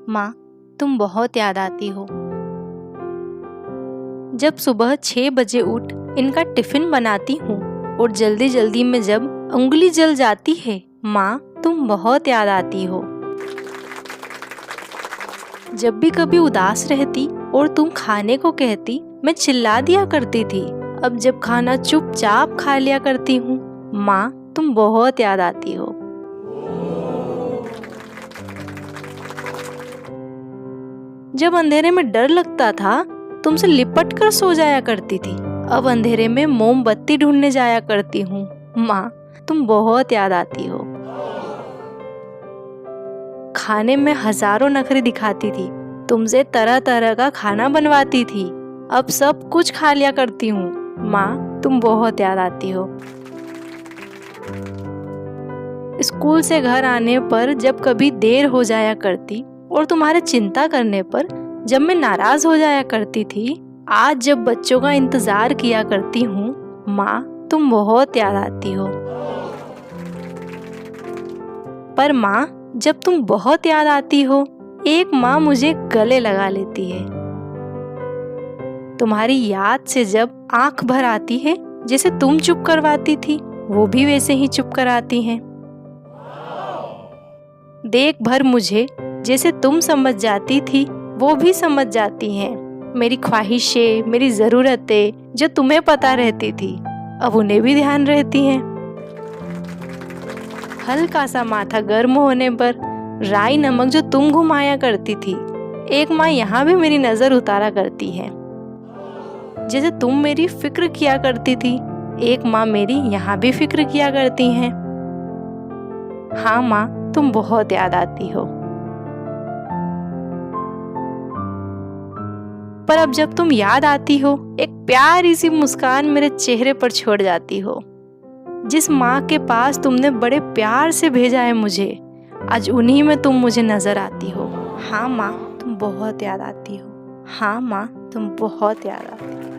माँ, तुम बहुत याद आती हो। जब सुबह 6 बजे उठ इनका टिफिन बनाती हूँ और जल्दी जल्दी में जब उंगली जल जाती है, माँ तुम बहुत याद आती हो। जब भी कभी उदास रहती और तुम खाने को कहती, मैं चिल्ला दिया करती थी। अब जब खाना चुपचाप खा लिया करती हूँ, माँ तुम बहुत याद आती हो। जब अंधेरे में डर लगता था, तुमसे लिपट कर सो जाया करती थी। अब अंधेरे में मोमबत्ती ढूंढने जाया करती हूँ। माँ तुम बहुत याद आती हो। खाने में हजारों नखरे दिखाती थी, तुमसे तरह तरह का खाना बनवाती थी। अब सब कुछ खा लिया करती हूँ। माँ तुम बहुत याद आती हो। स्कूल से घर आने पर जब कभी देर हो जाया करती और तुम्हारे चिंता करने पर जब मैं नाराज हो जाया करती थी, आज जब बच्चों का इंतजार किया करती हूँ, माँ तुम बहुत याद आती हो। पर माँ, जब तुम बहुत याद आती हो, एक माँ मुझे गले लगा लेती है। तुम्हारी याद से जब आंख भर आती है, जैसे तुम चुप करवाती थी, वो भी वैसे ही चुप कराती हैं। देख भर मुझे जैसे तुम समझ जाती थी, वो भी समझ जाती हैं। मेरी ख्वाहिशें, मेरी ज़रूरतें जो तुम्हें पता रहती थी, अब उन्हें भी ध्यान रहती हैं। हल्का सा माथा गर्म होने पर राई नमक जो तुम घुमाया करती थी, एक माँ यहाँ भी मेरी नज़र उतारा करती है। जैसे तुम मेरी फिक्र किया करती थी, एक माँ मेरी यहाँ भी फिक्र किया करती हैं। हाँ माँ, तुम बहुत याद आती हो। पर अब जब तुम याद आती हो, एक प्यारी सी मुस्कान मेरे चेहरे पर छोड़ जाती हो। जिस माँ के पास तुमने बड़े प्यार से भेजा है मुझे, आज उन्हीं में तुम मुझे नजर आती हो। हाँ माँ, तुम बहुत याद आती हो। हाँ माँ, तुम बहुत याद आती हो।